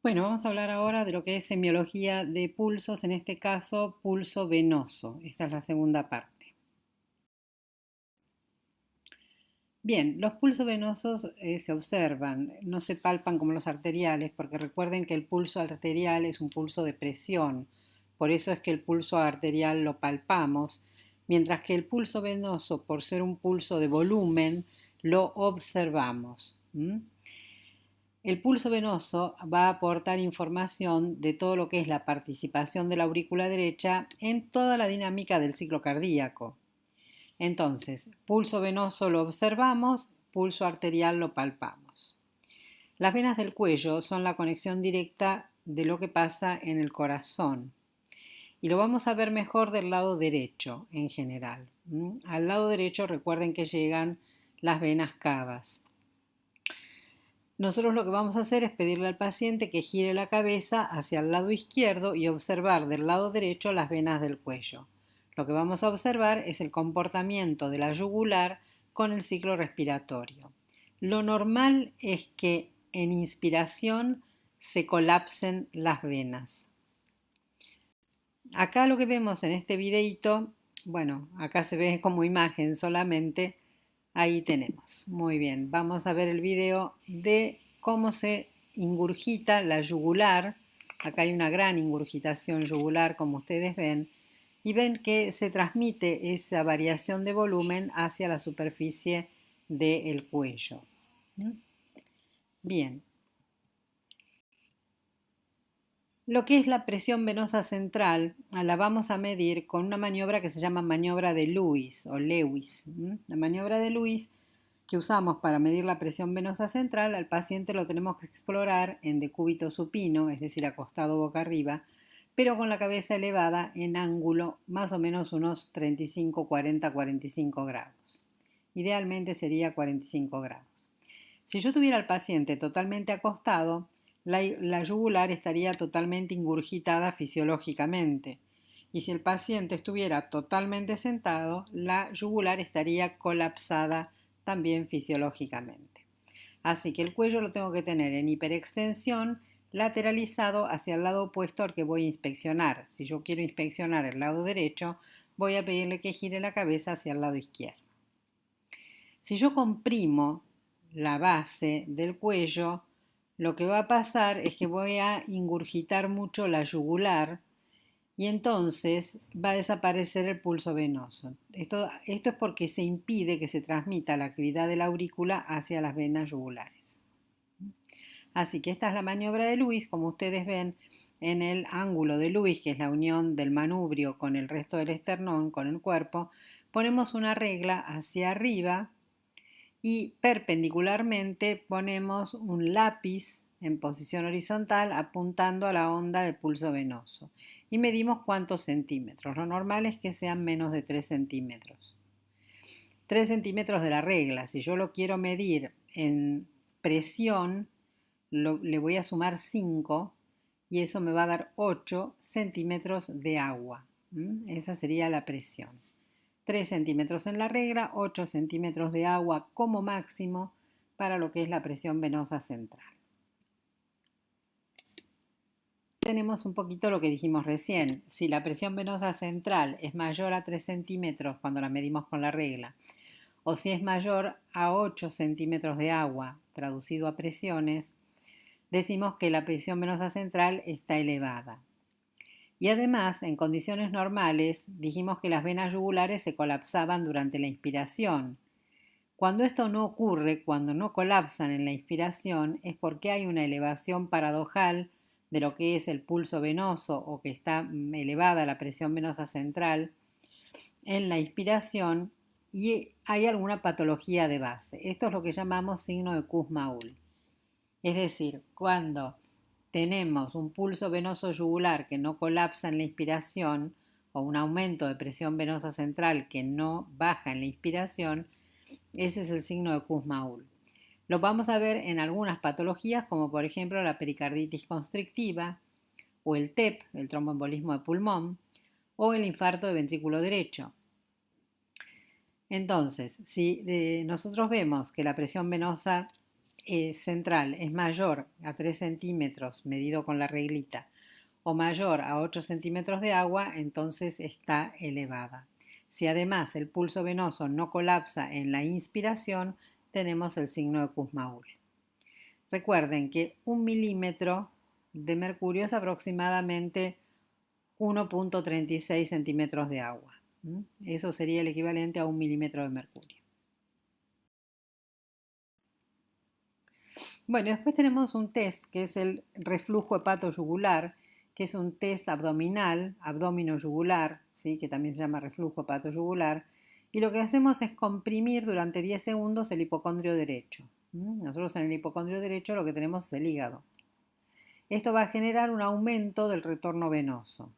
Bueno, vamos a hablar ahora de lo que es semiología de pulsos, en este caso pulso venoso. Esta es la segunda parte. Bien, los pulsos venosos se observan, no se palpan como los arteriales, porque recuerden que el pulso arterial es un pulso de presión, por eso es que el pulso arterial lo palpamos, mientras que el pulso venoso, por ser un pulso de volumen, lo observamos. El pulso venoso va a aportar información de todo lo que es la participación de la aurícula derecha en toda la dinámica del ciclo cardíaco. Entonces, pulso venoso lo observamos, pulso arterial lo palpamos. Las venas del cuello son la conexión directa de lo que pasa en el corazón. Y lo vamos a ver mejor del lado derecho en general. Al lado derecho recuerden que llegan las venas cavas. Nosotros lo que vamos a hacer es pedirle al paciente que gire la cabeza hacia el lado izquierdo y observar del lado derecho las venas del cuello. Lo que vamos a observar es el comportamiento de la yugular con el ciclo respiratorio. Lo normal es que en inspiración se colapsen las venas. Acá lo que vemos en este videito, bueno, acá se ve como imagen solamente. Ahí tenemos. Muy bien. Vamos a ver el video de cómo se ingurgita la yugular. Acá hay una gran ingurgitación yugular, como ustedes ven. Y ven que se transmite esa variación de volumen hacia la superficie del cuello. Bien. Lo que es la presión venosa central la vamos a medir con una maniobra que se llama maniobra de Lewis o Lewis. La maniobra de Lewis que usamos para medir la presión venosa central, al paciente lo tenemos que explorar en decúbito supino, es decir, acostado boca arriba, pero con la cabeza elevada en ángulo más o menos unos 35, 40, 45 grados. Idealmente sería 45 grados. Si yo tuviera al paciente totalmente acostado, la yugular estaría totalmente ingurgitada fisiológicamente. Y si el paciente estuviera totalmente sentado, la yugular estaría colapsada también fisiológicamente. Así que el cuello lo tengo que tener en hiperextensión, lateralizado hacia el lado opuesto al que voy a inspeccionar. Si yo quiero inspeccionar el lado derecho, voy a pedirle que gire la cabeza hacia el lado izquierdo. Si yo comprimo la base del cuello, lo que va a pasar es que voy a ingurgitar mucho la yugular y entonces va a desaparecer el pulso venoso. Esto es porque se impide que se transmita la actividad de la aurícula hacia las venas yugulares. Así que esta es la maniobra de Lewis, como ustedes ven en el ángulo de Lewis, que es la unión del manubrio con el resto del esternón, con el cuerpo, ponemos una regla hacia arriba y perpendicularmente ponemos un lápiz en posición horizontal apuntando a la onda de pulso venoso y medimos cuántos centímetros. Lo normal es que sean menos de 3 centímetros. 3 centímetros de la regla. Si yo lo quiero medir en presión, le voy a sumar 5 y eso me va a dar 8 centímetros de agua. Esa sería la presión. 3 centímetros en la regla, 8 centímetros de agua como máximo para lo que es la presión venosa central. Tenemos un poquito lo que dijimos recién. Si la presión venosa central es mayor a 3 centímetros cuando la medimos con la regla, o si es mayor a 8 centímetros de agua, traducido a presiones, decimos que la presión venosa central está elevada. Y además, en condiciones normales, dijimos que las venas yugulares se colapsaban durante la inspiración. Cuando esto no ocurre, cuando no colapsan en la inspiración, es porque hay una elevación paradojal de lo que es el pulso venoso o que está elevada la presión venosa central en la inspiración y hay alguna patología de base. Esto es lo que llamamos signo de Kussmaul. Es decir, cuando tenemos un pulso venoso yugular que no colapsa en la inspiración o un aumento de presión venosa central que no baja en la inspiración, ese es el signo de Kussmaul. Lo vamos a ver en algunas patologías como por ejemplo la pericarditis constrictiva o el TEP, el tromboembolismo de pulmón, o el infarto de ventrículo derecho. Entonces, si nosotros vemos que la presión venosa central es mayor a 3 centímetros medido con la reglita o mayor a 8 centímetros de agua, entonces está elevada. Si además el pulso venoso no colapsa en la inspiración, tenemos el signo de Kussmaul. Recuerden que 1 milímetro de mercurio es aproximadamente 1,36 centímetros de agua. Eso sería el equivalente a 1 milímetro de mercurio. Bueno, después tenemos un test que es el reflujo hepatoyugular, que es un test abdominal, abdomino-yugular, ¿sí? Que también se llama reflujo hepatoyugular, y lo que hacemos es comprimir durante 10 segundos el hipocondrio derecho. Nosotros en el hipocondrio derecho lo que tenemos es el hígado. Esto va a generar un aumento del retorno venoso.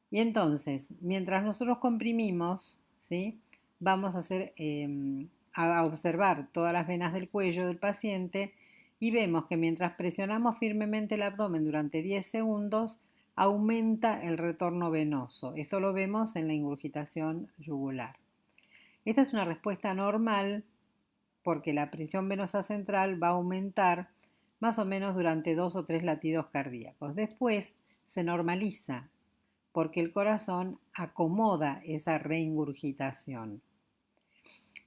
Y entonces, mientras nosotros comprimimos, ¿sí? Vamos a observar todas las venas del cuello del paciente y vemos que mientras presionamos firmemente el abdomen durante 10 segundos, aumenta el retorno venoso. Esto lo vemos en la ingurgitación yugular. Esta es una respuesta normal porque la presión venosa central va a aumentar más o menos durante 2 o 3 latidos cardíacos. Después se normaliza porque el corazón acomoda esa reingurgitación.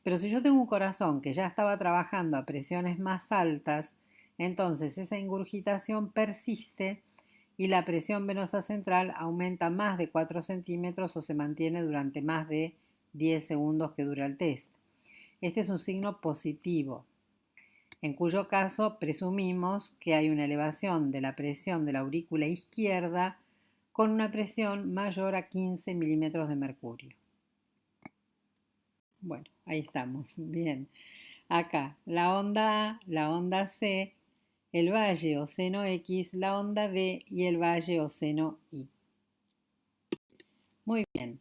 Pero si yo tengo un corazón que ya estaba trabajando a presiones más altas, entonces esa ingurgitación persiste y la presión venosa central aumenta más de 4 centímetros o se mantiene durante más de 10 segundos que dura el test. Este es un signo positivo, en cuyo caso presumimos que hay una elevación de la presión de la aurícula izquierda con una presión mayor a 15 milímetros de mercurio. Bueno, ahí estamos, bien. Acá, la onda A, la onda C, el valle o seno X, la onda B y el valle o seno Y. Muy bien.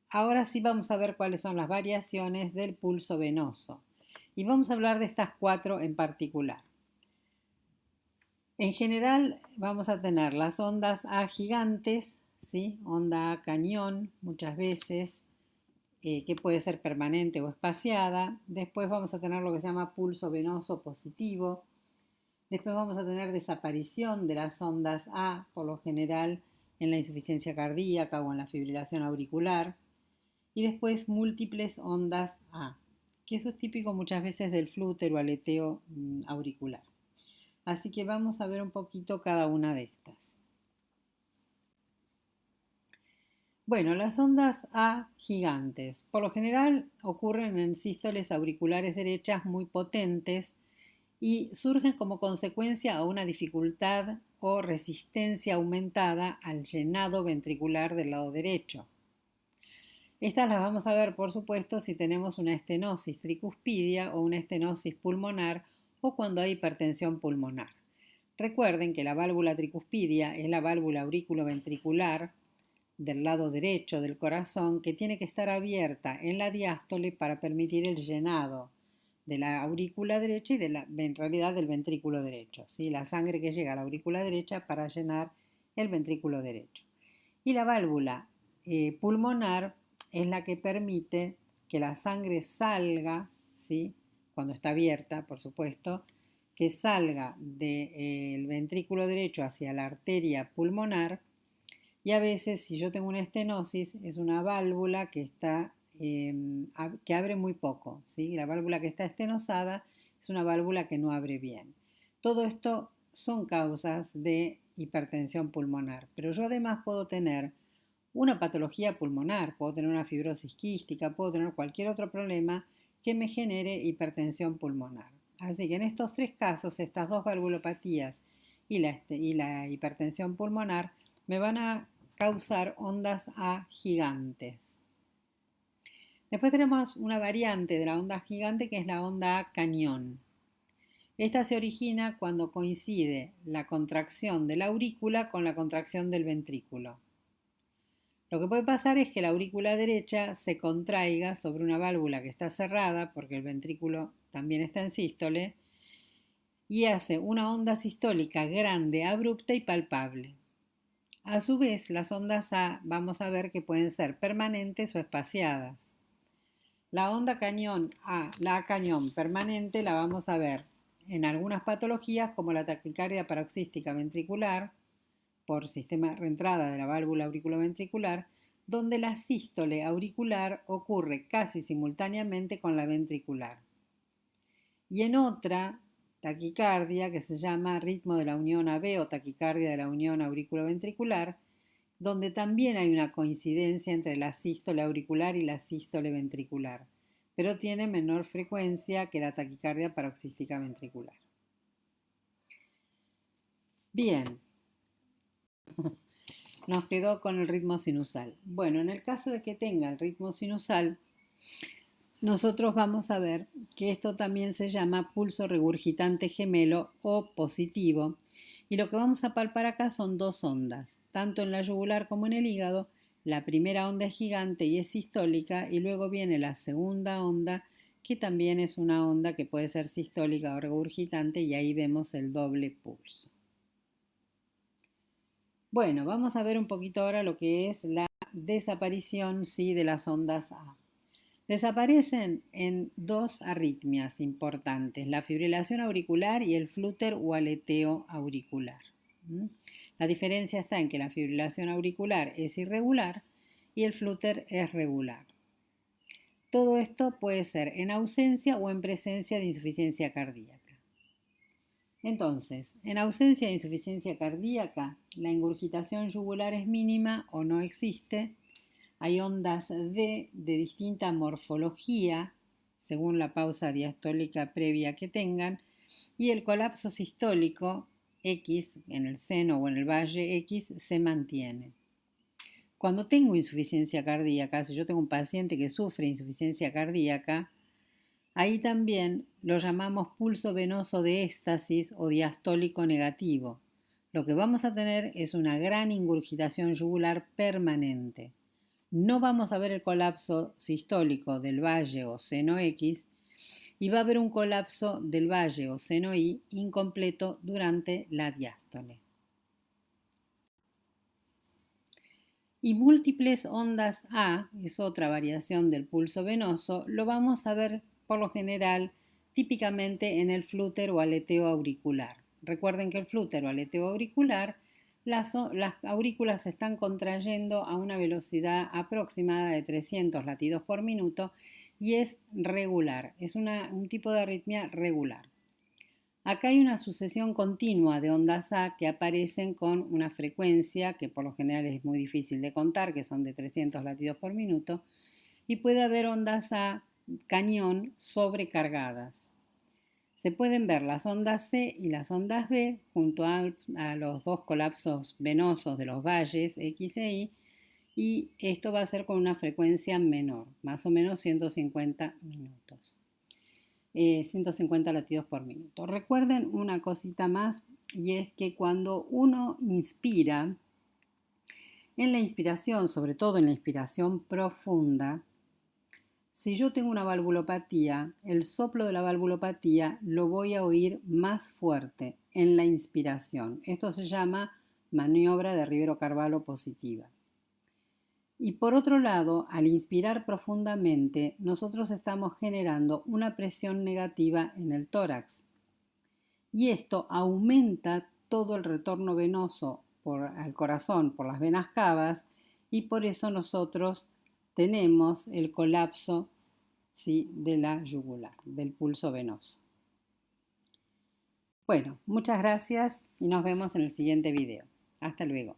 Ahora sí vamos a ver cuáles son las variaciones del pulso venoso. Y vamos a hablar de estas 4 en particular. En general vamos a tener las ondas A gigantes, ¿sí? Onda A cañón muchas veces, que puede ser permanente o espaciada. Después vamos a tener lo que se llama pulso venoso positivo. Después vamos a tener desaparición de las ondas A, por lo general en la insuficiencia cardíaca o en la fibrilación auricular. Y después múltiples ondas A, que eso es típico muchas veces del flúter o aleteo auricular. Así que vamos a ver un poquito cada una de estas. Bueno, las ondas A gigantes por lo general ocurren en sístoles auriculares derechas muy potentes y surgen como consecuencia a una dificultad o resistencia aumentada al llenado ventricular del lado derecho. Estas las vamos a ver, por supuesto, si tenemos una estenosis tricuspidia o una estenosis pulmonar o cuando hay hipertensión pulmonar. Recuerden que la válvula tricuspidia es la válvula auriculoventricular del lado derecho del corazón que tiene que estar abierta en la diástole para permitir el llenado de la aurícula derecha y en realidad del ventrículo derecho, ¿sí? La sangre que llega a la aurícula derecha para llenar el ventrículo derecho. Y la válvula pulmonar es la que permite que la sangre salga, ¿sí? Cuando está abierta, por supuesto, que salga del ventrículo derecho hacia la arteria pulmonar. Y a veces, si yo tengo una estenosis, es una válvula que que abre muy poco, ¿sí? La válvula que está estenosada es una válvula que no abre bien. Todo esto son causas de hipertensión pulmonar, pero yo además puedo tener una patología pulmonar, puedo tener una fibrosis quística, puedo tener cualquier otro problema que me genere hipertensión pulmonar. Así que en estos 3 casos, estas 2 valvulopatías y la hipertensión pulmonar me van a causar ondas A gigantes. Después tenemos una variante de la onda gigante que es la onda A cañón. Esta se origina cuando coincide la contracción de la aurícula con la contracción del ventrículo. Lo que puede pasar es que la aurícula derecha se contraiga sobre una válvula que está cerrada, porque el ventrículo también está en sístole, y hace una onda sistólica grande, abrupta y palpable. A su vez, las ondas A vamos a ver que pueden ser permanentes o espaciadas. La onda cañón A, la A cañón permanente, la vamos a ver en algunas patologías como la taquicardia paroxística ventricular por sistema de reentrada de la válvula auriculoventricular, donde la sístole auricular ocurre casi simultáneamente con la ventricular. Y en otra taquicardia que se llama ritmo de la unión AB o taquicardia de la unión auriculoventricular, donde también hay una coincidencia entre la sístole auricular y la sístole ventricular, pero tiene menor frecuencia que la taquicardia paroxística ventricular. Bien, nos quedó con el ritmo sinusal. Bueno, en el caso de que tenga el ritmo sinusal, nosotros vamos a ver que esto también se llama pulso regurgitante gemelo o positivo. Y lo que vamos a palpar acá son dos ondas, tanto en la yugular como en el hígado. La primera onda es gigante y es sistólica, y luego viene la segunda onda, que también es una onda que puede ser sistólica o regurgitante, y ahí vemos el doble pulso. Bueno, vamos a ver un poquito ahora lo que es la desaparición, sí, de las ondas A. Desaparecen en dos arritmias importantes, la fibrilación auricular y el flúter o aleteo auricular. La diferencia está en que la fibrilación auricular es irregular y el flúter es regular. Todo esto puede ser en ausencia o en presencia de insuficiencia cardíaca. Entonces, en ausencia de insuficiencia cardíaca, la ingurgitación yugular es mínima o no existe. Hay ondas D de distinta morfología, según la pausa diastólica previa que tengan, y el colapso sistólico X en el seno o en el valle X se mantiene. Cuando tengo insuficiencia cardíaca, si yo tengo un paciente que sufre insuficiencia cardíaca, ahí también lo llamamos pulso venoso de éstasis o diastólico negativo. Lo que vamos a tener es una gran ingurgitación yugular permanente. No vamos a ver el colapso sistólico del valle o seno X y va a haber un colapso del valle o seno Y incompleto durante la diástole. Y múltiples ondas A, es otra variación del pulso venoso, lo vamos a ver por lo general típicamente en el flúter o aleteo auricular. Recuerden que el flúter o aleteo auricular, las aurículas se están contrayendo a una velocidad aproximada de 300 latidos por minuto y es regular, es un tipo de arritmia regular. Acá hay una sucesión continua de ondas A que aparecen con una frecuencia que por lo general es muy difícil de contar, que son de 300 latidos por minuto, y puede haber ondas A cañón sobrecargadas. Se pueden ver las ondas C y las ondas B junto a los dos colapsos venosos de los valles X e Y esto va a ser con una frecuencia menor, más o menos 150 minutos. 150 latidos por minuto. Recuerden una cosita más, y es que cuando uno inspira, en la inspiración, sobre todo en la inspiración profunda, si yo tengo una valvulopatía, el soplo de la valvulopatía lo voy a oír más fuerte en la inspiración. Esto se llama maniobra de Rivero-Carvalho positiva. Y por otro lado, al inspirar profundamente, nosotros estamos generando una presión negativa en el tórax. Y esto aumenta todo el retorno venoso al corazón por las venas cavas, y por eso nosotros tenemos el colapso, ¿sí?, de la yugular, del pulso venoso. Bueno, muchas gracias y nos vemos en el siguiente video. Hasta luego.